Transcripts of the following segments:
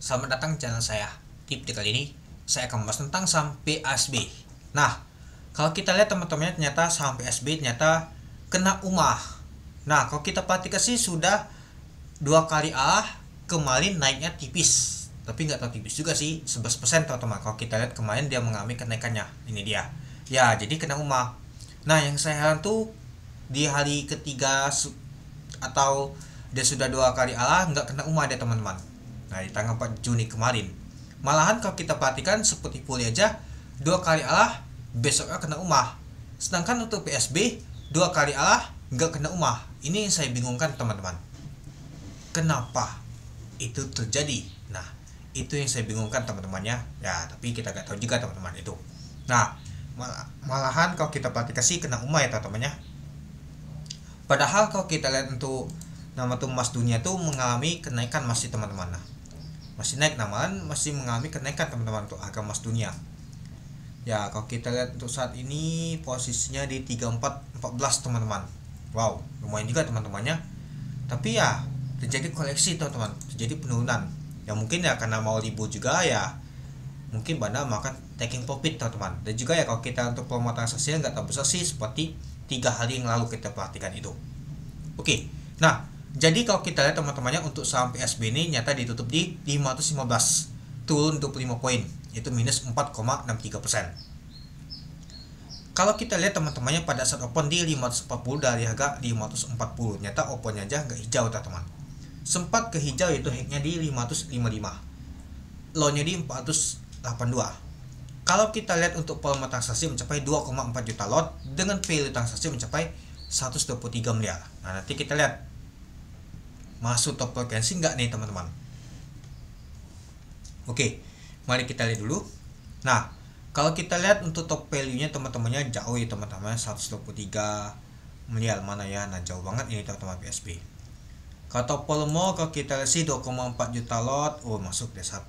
Selamat datang di channel saya. Di video kali ini saya akan membahas tentang saham PSB. Nah, kalau kita lihat teman-teman, ternyata saham PSB ternyata kena umah. Nah, kalau kita perhatikan sih sudah 2 kali kemarin naiknya tipis, tapi nggak tahu tipis juga sih, 11% teman-teman. Kalau kita lihat kemarin dia mengalami kenaikannya, ini dia. Ya, jadi kena umah. Nah, yang saya heran tuh di hari ketiga atau dia sudah 2 kali nggak kena umah dia teman-teman. Nah, di tanggal 4 Juni kemarin. Malahan kalau kita perhatikan seperti pulih aja 2 kali besoknya kena umah. Sedangkan untuk PSB 2 kali nggak kena umah. Ini yang saya bingungkan teman-teman. Kenapa itu terjadi? Nah, itu yang saya bingungkan teman-temannya. Ya, tapi kita nggak tahu juga teman-teman itu. Nah, malahan kalau kita perhatikan sih kena umah ya teman-temannya. Padahal kalau kita lihat untuk nama tuh emas dunia tuh mengalami kenaikan masih teman-teman. Nah, masih naik, namalan masih mengalami kenaikan teman-teman untuk harga emas dunia. Ya, kalau kita lihat untuk saat ini posisinya di 3414 teman-teman. Wow, lumayan juga teman-temannya. Tapi ya terjadi koleksi teman-teman, terjadi penurunan. Ya mungkin ya karena mau libur juga ya, mungkin bandar makan taking profit teman-teman. Dan juga ya kalau kita untuk volume transaksinya nggak terlalu besar sih, seperti 3 hari yang lalu kita perhatikan itu. Oke, nah jadi kalau kita lihat teman-temannya untuk saham PSB ini nyata ditutup di 515, turun 25 poin, itu minus 4,63%. Kalau kita lihat teman-temannya pada saat open di 540 dari harga 540, nyata opennya aja nggak hijau teman-teman. Sempat ke hijau itu hacknya di 555, low-nya di 482. Kalau kita lihat untuk volume transaksi mencapai 2,4 juta lot dengan value transaksi mencapai 123 miliar. Nah, nanti kita lihat masuk top frekuensi nggak nih teman-teman. Oke, mari kita lihat dulu. Nah, kalau kita lihat untuk top value-nya teman-temannya jauh ya teman-teman, 123 miliar mana ya. Nah, jauh banget ini teman-teman PSB. Kalau top volume kalau kita lihat sih 2,4 juta lot, masuk deh 1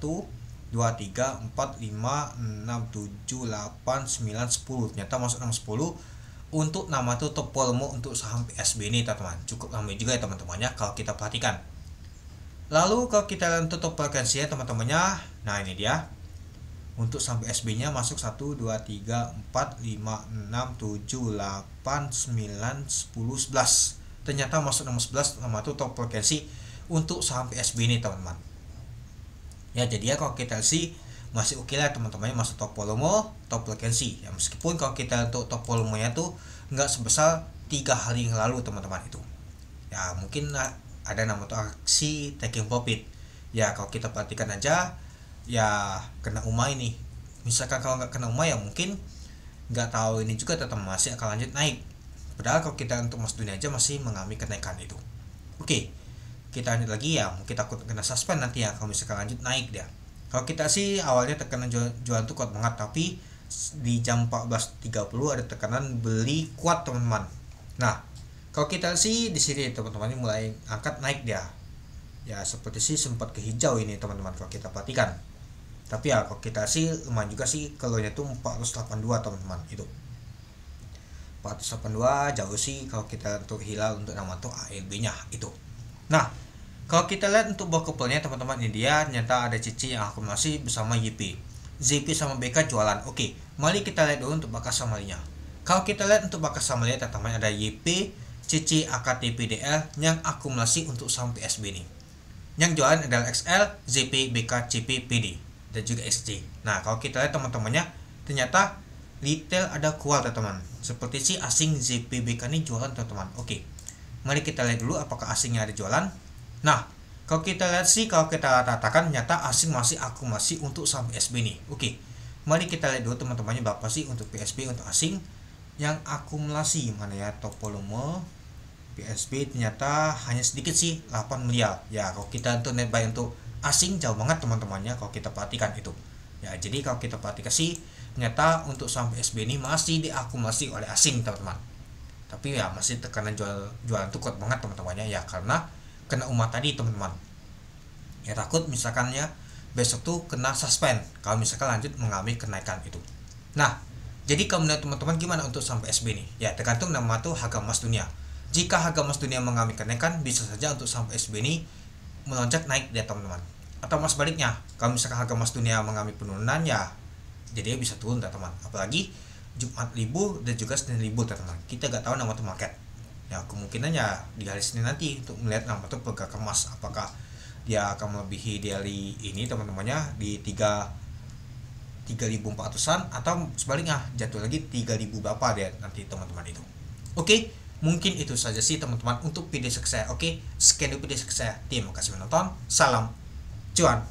2 3 4 5 6 7 8 9 10. Ternyata masuk 6 10 untuk nama itu top volume untuk saham PSB ini teman-teman. Cukup ramai juga ya teman-temannya kalau kita perhatikan. Lalu kalau kita lihat untuk top frekuensinya teman-temannya, nah ini dia. Untuk saham PSB nya masuk 1 2 3 4 5 6 7 8 9 10 11. Ternyata masuk nomor 11 nama itu top frekuensi untuk saham PSB ini teman-teman. Ya, jadi ya kalau kita sih masih oke lah teman-temannya, masuk top volume, top frekuensi. Ya meskipun kalau kita untuk top volumenya tuh nggak sebesar 3 hari yang lalu teman-teman itu. Ya mungkin ada nama tuh aksi taking profit. Ya kalau kita perhatikan aja ya kena umah ini. Misalkan kalau nggak kena umah ya mungkin nggak tahu ini juga tetap masih akan lanjut naik. Padahal kalau kita untuk emas dunia aja masih mengalami kenaikan itu. Oke, kita lanjut lagi ya, mungkin takut kena suspend nanti ya kalau misalkan lanjut naik dia. Kalau kita sih awalnya tekanan jualan tuh kuat banget, tapi di jam 14.30 ada tekanan beli kuat teman-teman. Nah, kalau kita sih di sini teman-teman ini mulai angkat naik dia. Ya seperti sih sempat ke hijau ini teman-teman kalau kita perhatikan. Tapi ya kalau kita sih lumayan juga sih, kalau-nya tuh 482 teman-teman itu. 482 jauh sih kalau kita untuk hilal untuk nama tuh ALB-nya itu. Nah, kalau kita lihat untuk buah kupelnya teman-teman, ini dia ternyata ada cici yang akumulasi bersama YP. ZP sama BK jualan. Oke, mari kita lihat dulu untuk bakas samalinya. Kalau kita lihat untuk bakas samalia teman-teman ada YP, CC, AKT, PDL yang akumulasi untuk saham PSB ini. Yang jualan adalah XL, ZP, BK, CP, PD dan juga SC. Nah, kalau kita lihat teman-temannya ternyata retail ada kual teman-teman. Seperti si asing ZP, BK ini jualan teman-teman. Oke. Mari kita lihat dulu apakah asingnya ada jualan. Nah, kalau kita lihat sih, kalau kita katakan nyata asing masih akumulasi untuk saham PSB nih. Oke, mari kita lihat dulu teman-temannya berapa sih untuk PSB untuk asing yang akumulasi. Mana ya top volume PSB ternyata hanya sedikit sih, 8 miliar. Ya, kalau kita untuk net buy untuk asing jauh banget teman-temannya kalau kita perhatikan itu. Ya, jadi kalau kita perhatikan sih ternyata untuk saham PSB ini masih diakumulasi oleh asing teman-teman. Tapi ya masih tekanan jualan tuh kuat banget teman-temannya ya, karena kena umat tadi teman-teman. Ya takut misalkannya besok tuh kena suspend kalau misalkan lanjut mengalami kenaikan itu. Nah, jadi kalau menurut teman-teman gimana untuk saham PSB ini? Ya tergantung nama tuh harga emas dunia. Jika harga emas dunia mengalami kenaikan, bisa saja untuk saham PSB ini melonjak naik ya teman-teman. atau mas sebaliknya, kalau misalkan harga emas dunia mengalami penurunan ya jadi bisa turun teman-teman, apalagi Jumat libur dan juga Senin libur teman-teman. Kita gak tahu nama tuh market ya, kemungkinan ya di hari Senin nanti untuk melihat nama tuh pergerakan emas apakah dia akan melebihi dari ini teman-temannya di 3.400-an atau sebaliknya jatuh lagi 3.000 berapa dia nanti teman-teman itu. Oke, mungkin itu saja sih teman-teman untuk video saya. Oke, sekian dulu video saya. Terima kasih menonton. Salam cuan.